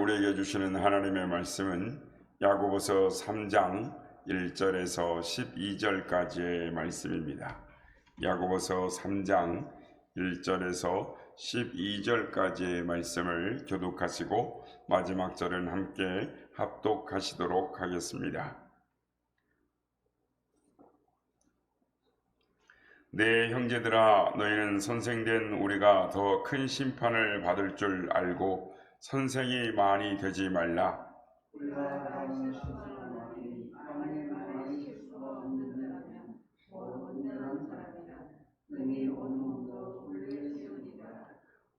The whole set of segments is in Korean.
우리에게 주시는 하나님의 말씀은 야고보서 3장 1절에서 12절까지의 말씀입니다. 야고보서 3장 1절에서 12절까지의 말씀을 교독하시고 마지막 절은 함께 합독하시도록 하겠습니다. 내 형제들아, 너희는 선생된 우리가 더 큰 심판을 받을 줄 알고 선생이 많이 되지 말라.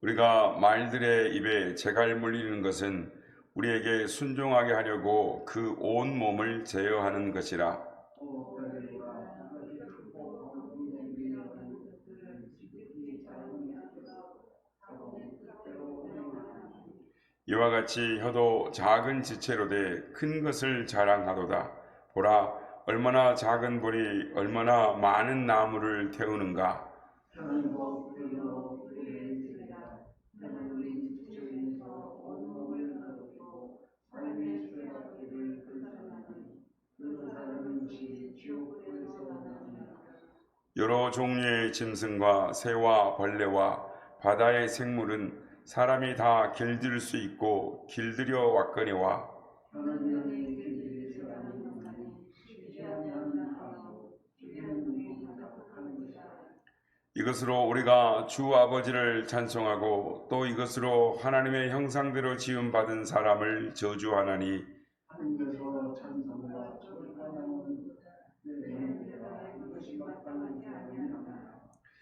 우리가 말들의 입에 재갈 물리는 것은 우리에게 순종하게 하려고 그 온 몸을 제어하는 것이라. 이와 같이 혀도 작은 지체로 돼 큰 것을 자랑하도다. 보라, 얼마나 작은 불이 얼마나 많은 나무를 태우는가. 여러 종류의 짐승과 새와 벌레와 바다의 생물은 사람이 다 길들일 수 있고 길들여 왔거니와 이것으로 우리가 주 아버지를 찬송하고 또 이것으로 하나님의 형상대로 지음받은 사람을 저주하나니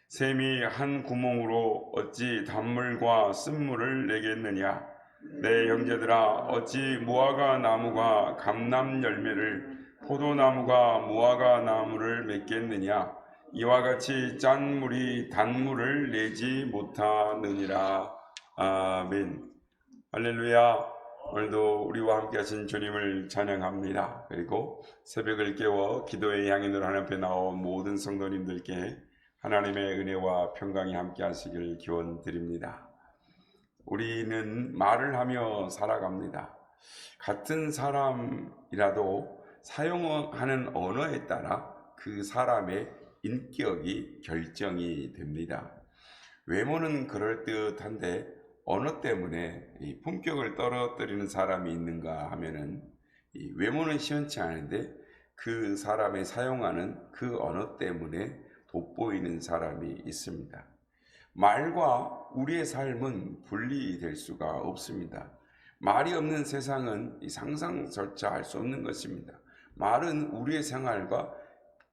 샘이 한 구멍으로 어찌 단물과 쓴물을 내겠느냐. 내 형제들아, 어찌 무화과 나무가 감람 열매를 포도나무가 무화과 나무를 맺겠느냐. 이와 같이 짠 물이 단물을 내지 못하느니라. 아멘. 할렐루야. 오늘도 우리와 함께 하신 주님을 찬양합니다. 그리고 새벽을 깨워 기도의 향연으로 하나님 앞에 나온 모든 성도님들께 하나님의 은혜와 평강이 함께 하시길 기원 드립니다. 우리는 말을 하며 살아갑니다. 같은 사람이라도 사용하는 언어에 따라 그 사람의 인격이 결정이 됩니다. 외모는 그럴듯한데 언어 때문에 이 품격을 떨어뜨리는 사람이 있는가 하면은 이 외모는 시원치 않은데 그 사람의 사용하는 그 언어 때문에 돋보이는 사람이 있습니다. 말과 우리의 삶은 분리될 수가 없습니다. 말이 없는 세상은 상상조차 할 수 없는 것입니다. 말은 우리의 생활과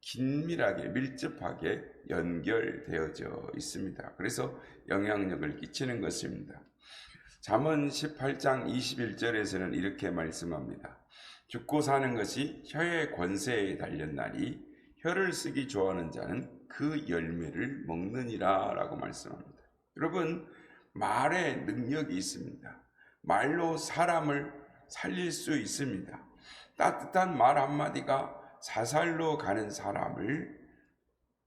긴밀하게 밀접하게 연결되어져 있습니다. 그래서 영향력을 끼치는 것입니다. 잠언 18장 21절에서는 이렇게 말씀합니다. 죽고 사는 것이 혀의 권세에 달렸나니 혀를 쓰기 좋아하는 자는 그 열매를 먹느니라 라고 말씀합니다. 여러분, 말에 능력이 있습니다. 말로 사람을 살릴 수 있습니다. 따뜻한 말 한마디가 자살로 가는 사람을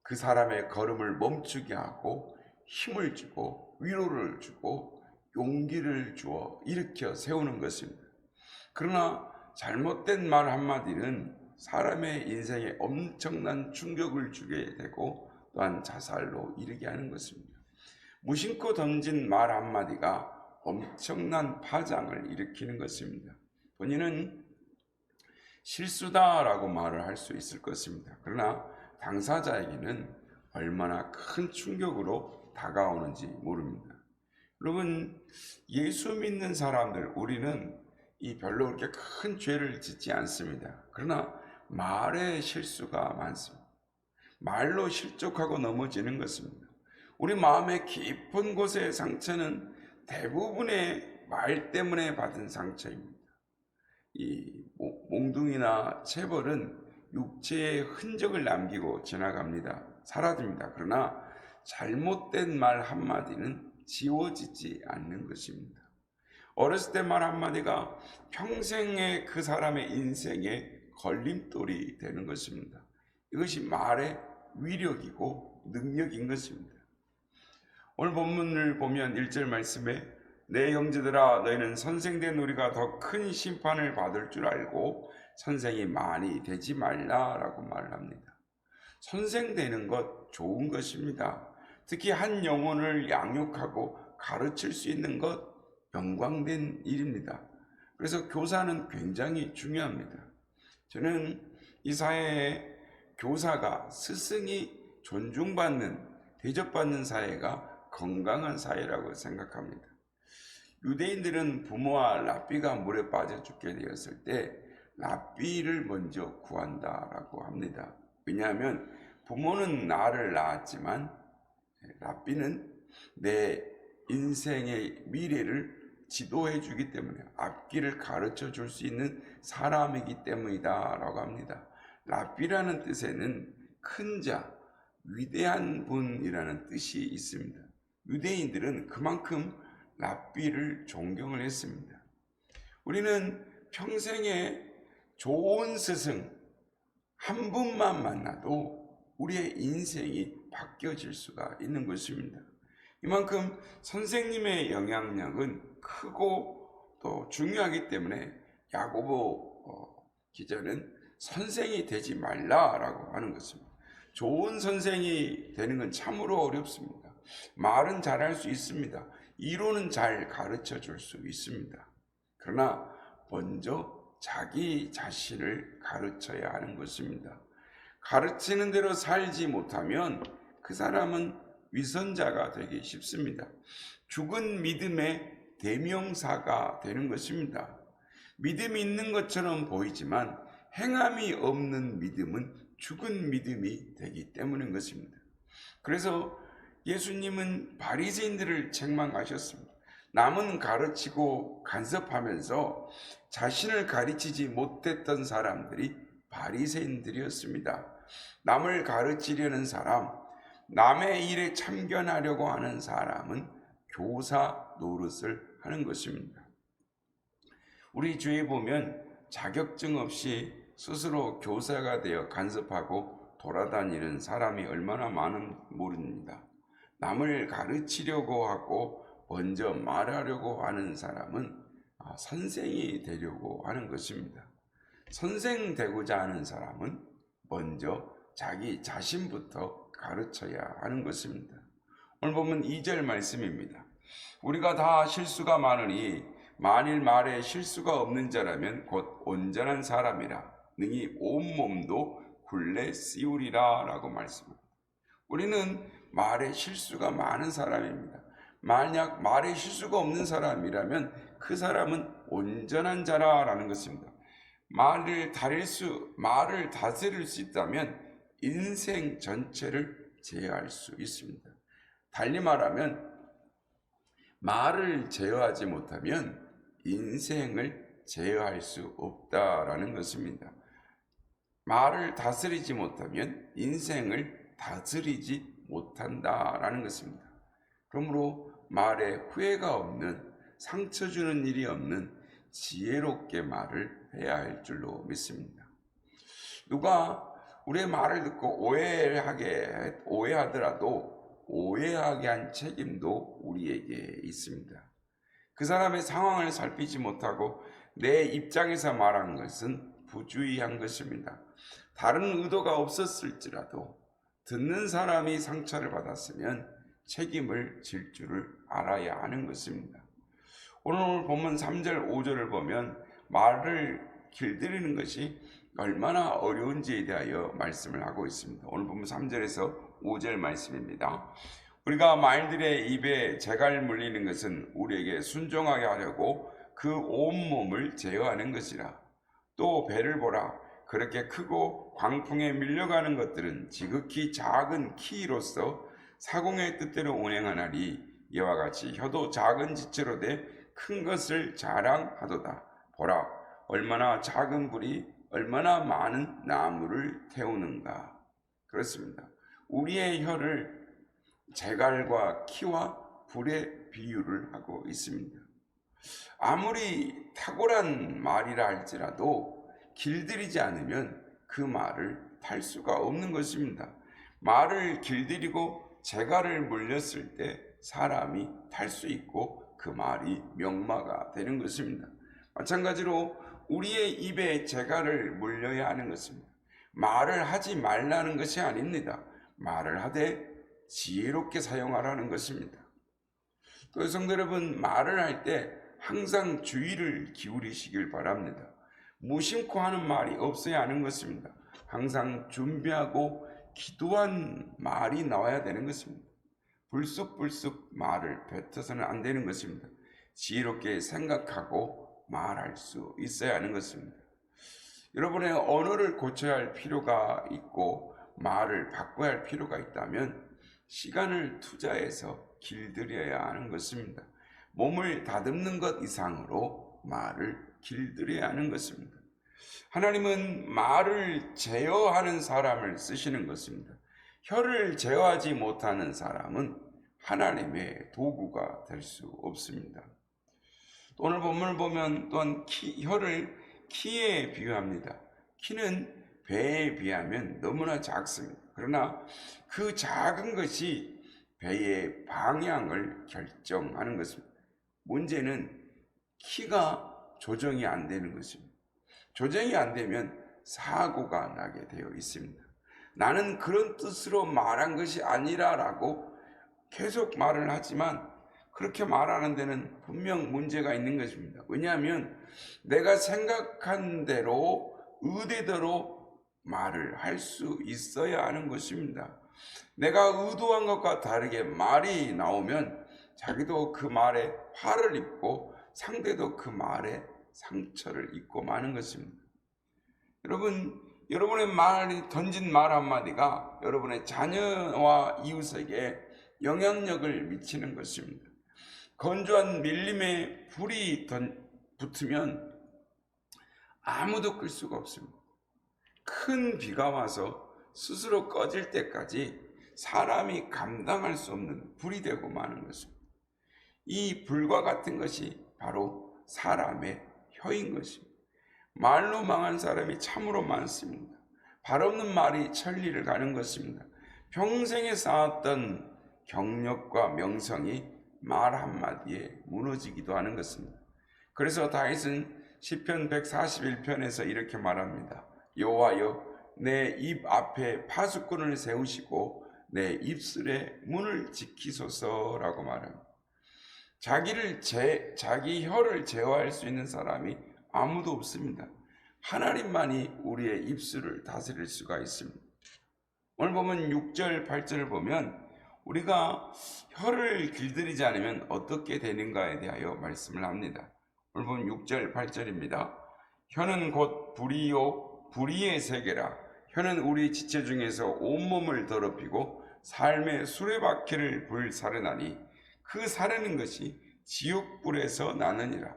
그 사람의 걸음을 멈추게 하고 힘을 주고 위로를 주고 용기를 주어 일으켜 세우는 것입니다. 그러나 잘못된 말 한마디는 사람의 인생에 엄청난 충격을 주게 되고 또한 자살로 이르게 하는 것입니다. 무심코 던진 말 한마디가 엄청난 파장을 일으키는 것입니다. 본인은 실수다라고 말을 할 수 있을 것입니다. 그러나 당사자에게는 얼마나 큰 충격으로 다가오는지 모릅니다. 여러분, 예수 믿는 사람들, 우리는 별로 그렇게 큰 죄를 짓지 않습니다. 그러나 말에 실수가 많습니다. 말로 실족하고 넘어지는 것입니다. 우리 마음의 깊은 곳의 상처는 대부분의 말 때문에 받은 상처입니다. 이 몽둥이나 체벌은 육체의 흔적을 남기고 지나갑니다. 사라집니다. 그러나 잘못된 말 한마디는 지워지지 않는 것입니다. 어렸을 때 말 한마디가 평생의 그 사람의 인생에 걸림돌이 되는 것입니다. 이것이 말의 위력이고 능력인 것입니다. 오늘 본문을 보면 1절 말씀에 내 형제들아, 너희는 선생된 우리가 더 큰 심판을 받을 줄 알고 선생이 많이 되지 말라라고 말을 합니다. 선생되는 것 좋은 것입니다. 특히 한 영혼을 양육하고 가르칠 수 있는 것 영광된 일입니다. 그래서 교사는 굉장히 중요합니다. 저는 이 사회에 교사가, 스승이 존중받는, 대접받는 사회가 건강한 사회라고 생각합니다. 유대인들은 부모와 랍비가 물에 빠져 죽게 되었을 때 랍비를 먼저 구한다라고 합니다. 왜냐하면 부모는 나를 낳았지만 랍비는 내 인생의 미래를 지도해 주기 때문에, 앞길을 가르쳐 줄 수 있는 사람이기 때문이다 라고 합니다. 랍비라는 뜻에는 큰 자, 위대한 분이라는 뜻이 있습니다. 유대인들은 그만큼 랍비를 존경을 했습니다. 우리는 평생에 좋은 스승 한 분만 만나도 우리의 인생이 바뀌어질 수가 있는 것입니다. 이만큼 선생님의 영향력은 크고 또 중요하기 때문에 야고보 기자는 선생이 되지 말라라고 하는 것입니다. 좋은 선생이 되는 건 참으로 어렵습니다. 말은 잘할 수 있습니다. 이론은 잘 가르쳐 줄 수 있습니다. 그러나 먼저 자기 자신을 가르쳐야 하는 것입니다. 가르치는 대로 살지 못하면 그 사람은 위선자가 되기 쉽습니다. 죽은 믿음의 대명사가 되는 것입니다. 믿음이 있는 것처럼 보이지만 행함이 없는 믿음은 죽은 믿음이 되기 때문인 것입니다. 그래서 예수님은 바리새인들을 책망하셨습니다. 남은 가르치고 간섭하면서 자신을 가르치지 못했던 사람들이 바리새인들이었습니다. 남을 가르치려는 사람, 남의 일에 참견하려고 하는 사람은 교사 노릇을 하는 것입니다. 우리 주위에 보면 자격증 없이 스스로 교사가 되어 간섭하고 돌아다니는 사람이 얼마나 많은지 모릅니다. 남을 가르치려고 하고 먼저 말하려고 하는 사람은 선생이 되려고 하는 것입니다. 선생 되고자 하는 사람은 먼저 자기 자신부터 가르쳐야 하는 것입니다. 오늘 보면 2절 말씀입니다. 우리가 다 실수가 많으니 만일 말에 실수가 없는 자라면 곧 온전한 사람이라 능히 온몸도 굴레 씌우리라 라고 말씀합니다. 우리는 말에 실수가 많은 사람입니다. 만약 말에 실수가 없는 사람이라면 그 사람은 온전한 자라라는 것입니다. 말을 다스릴 수 있다면 인생 전체를 제어할 수 있습니다. 달리 말하면 말을 제어하지 못하면 인생을 제어할 수 없다라는 것입니다. 말을 다스리지 못하면 인생을 다스리지 못한다라는 것입니다. 그러므로 말에 후회가 없는, 상처 주는 일이 없는 지혜롭게 말을 해야 할 줄로 믿습니다. 누가 우리의 말을 듣고 오해하더라도 오해하게 한 책임도 우리에게 있습니다. 그 사람의 상황을 살피지 못하고 내 입장에서 말하는 것은 부주의한 것입니다. 다른 의도가 없었을지라도 듣는 사람이 상처를 받았으면 책임을 질 줄을 알아야 하는 것입니다. 오늘 본문 3절 5절을 보면 말을 길들이는 것이 얼마나 어려운지에 대하여 말씀을 하고 있습니다. 오늘 본문 3절에서 5절 말씀입니다. 우리가 말들의 입에 재갈 물리는 것은 우리에게 순종하게 하려고 그 온몸을 제어하는 것이라. 또 배를 보라. 그렇게 크고 광풍에 밀려가는 것들은 지극히 작은 키로서 사공의 뜻대로 운행하나니 이와 같이 혀도 작은 지체로 돼 큰 것을 자랑하도다. 보라, 얼마나 작은 불이 얼마나 많은 나무를 태우는가. 그렇습니다. 우리의 혀를 재갈과 키와 불의 비유를 하고 있습니다. 아무리 탁월한 말이라 할지라도 길들이지 않으면 그 말을 탈 수가 없는 것입니다. 말을 길들이고 재갈을 물렸을 때 사람이 탈 수 있고 그 그 말이 명마가 되는 것입니다. 마찬가지로 우리의 입에 재갈을 물려야 하는 것입니다. 말을 하지 말라는 것이 아닙니다. 말을 하되 지혜롭게 사용하라는 것입니다. 또 성도 여러분, 말을 할 때 항상 주의를 기울이시길 바랍니다. 무심코 하는 말이 없어야 하는 것입니다. 항상 준비하고 기도한 말이 나와야 되는 것입니다. 불쑥불쑥 말을 뱉어서는 안 되는 것입니다. 지혜롭게 생각하고 말할 수 있어야 하는 것입니다. 여러분의 언어를 고쳐야 할 필요가 있고 말을 바꿔야 할 필요가 있다면 시간을 투자해서 길들여야 하는 것입니다. 몸을 다듬는 것 이상으로 말을 길들여야 하는 것입니다. 하나님은 말을 제어하는 사람을 쓰시는 것입니다. 혀를 제어하지 못하는 사람은 하나님의 도구가 될 수 없습니다. 오늘 본문을 보면 또한 혀를 키에 비유합니다. 키는 배에 비하면 너무나 작습니다. 그러나 그 작은 것이 배의 방향을 결정하는 것입니다. 문제는 키가 조정이 안 되는 것입니다. 조정이 안 되면 사고가 나게 되어 있습니다. 나는 그런 뜻으로 말한 것이 아니라라고 계속 말을 하지만 그렇게 말하는 데는 분명 문제가 있는 것입니다. 왜냐하면 내가 생각한 대로 의대대로 말을 할 수 있어야 하는 것입니다. 내가 의도한 것과 다르게 말이 나오면 자기도 그 말에 화를 입고 상대도 그 말에 상처를 입고 마는 것입니다. 여러분의 말이 던진 말 한마디가 여러분의 자녀와 이웃에게 영향력을 미치는 것입니다. 건조한 밀림에 불이 붙으면 아무도 끌 수가 없습니다. 큰 비가 와서 스스로 꺼질 때까지 사람이 감당할 수 없는 불이 되고 마는 것입니다. 이 불과 같은 것이 바로 사람의 혀인 것입니다. 말로 망한 사람이 참으로 많습니다. 발 없는 말이 천리를 가는 것입니다. 평생에 쌓았던 경력과 명성이 말 한마디에 무너지기도 하는 것입니다. 그래서 다윗은 시편 141편에서 이렇게 말합니다. 여호와여, 내 입 앞에 파수꾼을 세우시고 내 입술의 문을 지키소서라고 말합니다. 자기 혀를 제어할 수 있는 사람이 아무도 없습니다. 하나님만이 우리의 입술을 다스릴 수가 있습니다. 오늘 보면 6절, 8절을 보면 우리가 혀를 길들이지 않으면 어떻게 되는가에 대하여 말씀을 합니다. 오늘 보면 6절, 8절입니다. 혀는 곧 불이요 불의의 세계라. 혀는 우리 지체 중에서 온몸을 더럽히고 삶의 수레바퀴를 불사르나니 그 사르는 것이 지옥불에서 나느니라.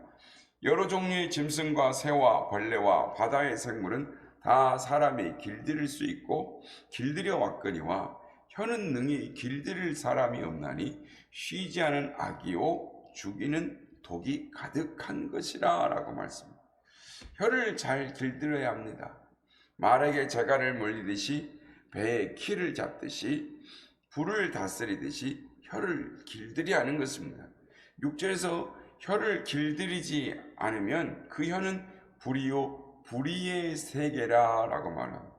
여러 종류의 짐승과 새와 벌레와 바다의 생물은 다 사람이 길들일 수 있고 길들여 왔거니와 혀는 능히 길들일 사람이 없나니 쉬지 않은 악이요 죽이는 독이 가득한 것이라 라고 말씀합니다. 혀를 잘 길들여야 합니다. 말에게 재갈을 물리듯이 배에 키를 잡듯이 불을 다스리듯이 혀를 길들여야 하는 것입니다. 6절에서 혀를 길들이지 않으면 그 혀는 불이요 불의의 세계라 라고 말합니다.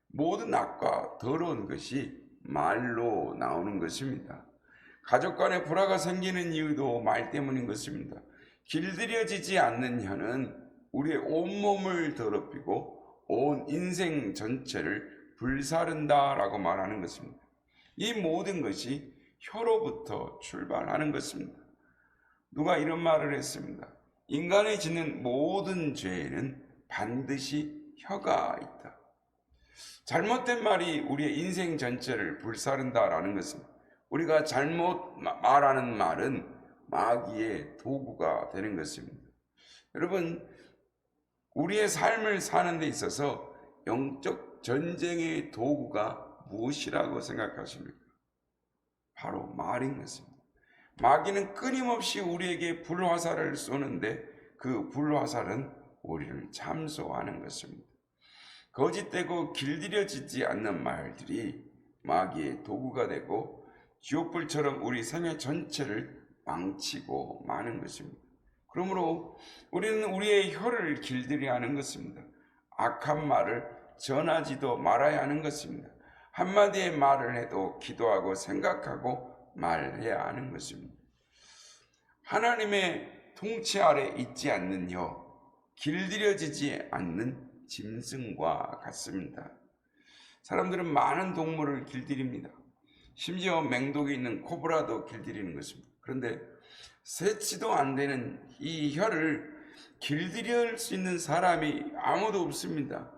모든 악과 더러운 것이 말로 나오는 것입니다. 가족 간에 불화가 생기는 이유도 말 때문인 것입니다. 길들여지지 않는 혀는 우리의 온몸을 더럽히고 온 인생 전체를 불사른다 라고 말하는 것입니다. 이 모든 것이 혀로부터 출발하는 것입니다. 누가 이런 말을 했습니다. 인간이 짓는 모든 죄에는 반드시 혀가 있다. 잘못된 말이 우리의 인생 전체를 불사른다라는 것입니다. 우리가 잘못 말하는 말은 마귀의 도구가 되는 것입니다. 여러분, 우리의 삶을 사는 데 있어서 영적 전쟁의 도구가 무엇이라고 생각하십니까? 바로 말인 것입니다. 마귀는 끊임없이 우리에게 불화살을 쏘는데 그 불화살은 우리를 참소하는 것입니다. 거짓되고 길들여지지 않는 말들이 마귀의 도구가 되고 지옥불처럼 우리 생애 전체를 망치고 마는 것입니다. 그러므로 우리는 우리의 혀를 길들여야 하는 것입니다. 악한 말을 전하지도 말아야 하는 것입니다. 한마디의 말을 해도 기도하고 생각하고 말해야 하는 것입니다. 하나님의 통치 아래 있지 않는 혀, 길들여지지 않는 짐승과 같습니다. 사람들은 많은 동물을 길들입니다. 심지어 맹독이 있는 코브라도 길들이는 것입니다. 그런데 세치도 안 되는 이 혀를 길들일 수 있는 사람이 아무도 없습니다.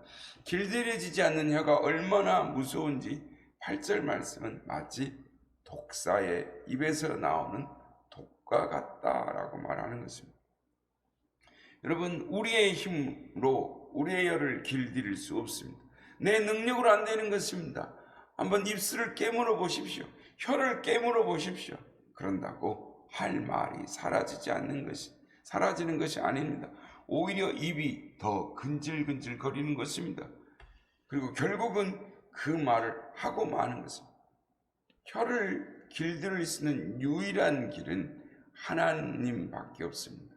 길들여지지 않는 혀가 얼마나 무서운지 8절 말씀은 마치 독사의 입에서 나오는 독과 같다라고 말하는 것입니다. 여러분, 우리의 힘으로 우리의 혀를 길들일 수 없습니다. 내 능력으로 안 되는 것입니다. 한번 입술을 깨물어 보십시오. 혀를 깨물어 보십시오. 그런다고 할 말이 사라지는 것이 아닙니다. 오히려 입이 더 근질근질 거리는 것입니다. 그리고 결국은 그 말을 하고 마는 것입니다. 혀를 길들일 수 있는 유일한 길은 하나님밖에 없습니다.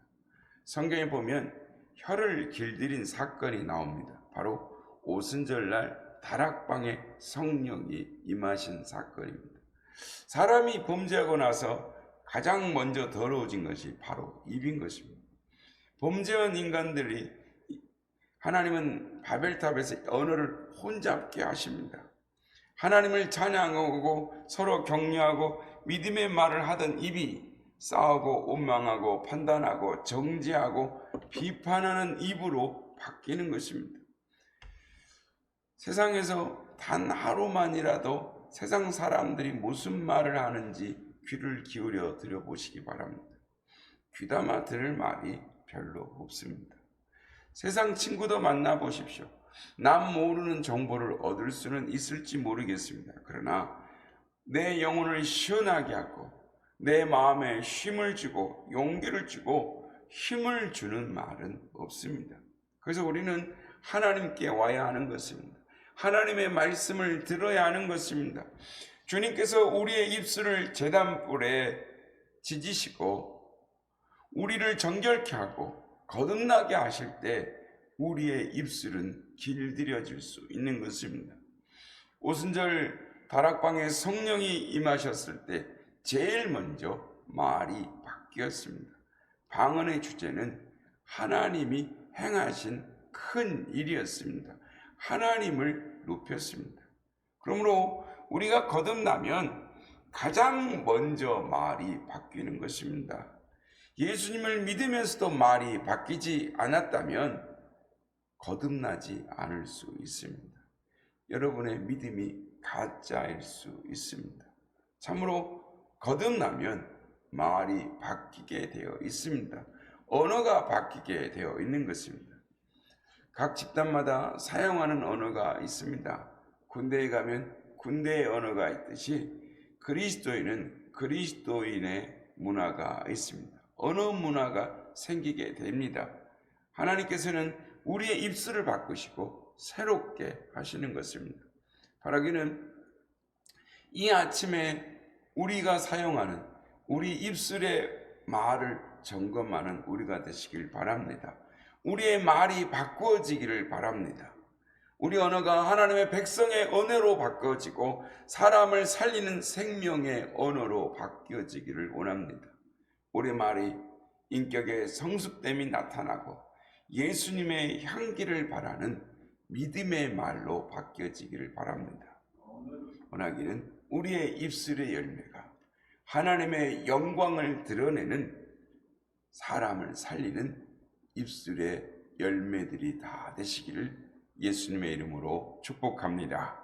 성경에 보면 혀를 길들인 사건이 나옵니다. 바로 오순절날 다락방에 성령이 임하신 사건입니다. 사람이 범죄하고 나서 가장 먼저 더러워진 것이 바로 입인 것입니다. 범죄한 인간들이 하나님은 바벨탑에서 언어를 혼잡게 하십니다. 하나님을 찬양하고 서로 격려하고 믿음의 말을 하던 입이 싸우고 원망하고 판단하고 정죄하고 비판하는 입으로 바뀌는 것입니다. 세상에서 단 하루만이라도 세상 사람들이 무슨 말을 하는지 귀를 기울여 들어보시기 바랍니다. 귀담아 들을 말이 별로 없습니다. 세상 친구도 만나보십시오. 남 모르는 정보를 얻을 수는 있을지 모르겠습니다. 그러나 내 영혼을 시원하게 하고 내 마음에 힘을 주고 용기를 주고 힘을 주는 말은 없습니다. 그래서 우리는 하나님께 와야 하는 것입니다. 하나님의 말씀을 들어야 하는 것입니다. 주님께서 우리의 입술을 제단불에 지지시고 우리를 정결케 하고 거듭나게 하실 때 우리의 입술은 길들여질 수 있는 것입니다. 오순절 다락방에 성령이 임하셨을 때 제일 먼저 말이 바뀌었습니다. 방언의 주제는 하나님이 행하신 큰 일이었습니다. 하나님을 높였습니다. 그러므로 우리가 거듭나면 가장 먼저 말이 바뀌는 것입니다. 예수님을 믿으면서도 말이 바뀌지 않았다면 거듭나지 않을 수 있습니다. 여러분의 믿음이 가짜일 수 있습니다. 참으로 거듭나면 말이 바뀌게 되어 있습니다. 언어가 바뀌게 되어 있는 것입니다. 각 집단마다 사용하는 언어가 있습니다. 군대에 가면 군대의 언어가 있듯이 그리스도인은 그리스도인의 문화가 있습니다. 언어 문화가 생기게 됩니다. 하나님께서는 우리의 입술을 바꾸시고 새롭게 하시는 것입니다. 바라기는 이 아침에 우리가 사용하는 우리 입술의 말을 점검하는 우리가 되시길 바랍니다. 우리의 말이 바꾸어지기를 바랍니다. 우리 언어가 하나님의 백성의 언어로 바꿔지고 사람을 살리는 생명의 언어로 바뀌어지기를 원합니다. 우리 말이 인격의 성숙됨이 나타나고 예수님의 향기를 바라는 믿음의 말로 바뀌어지기를 바랍니다. 원하기는 우리의 입술의 열매가 하나님의 영광을 드러내는 사람을 살리는 입술의 열매들이 다 되시기를 예수님의 이름으로 축복합니다.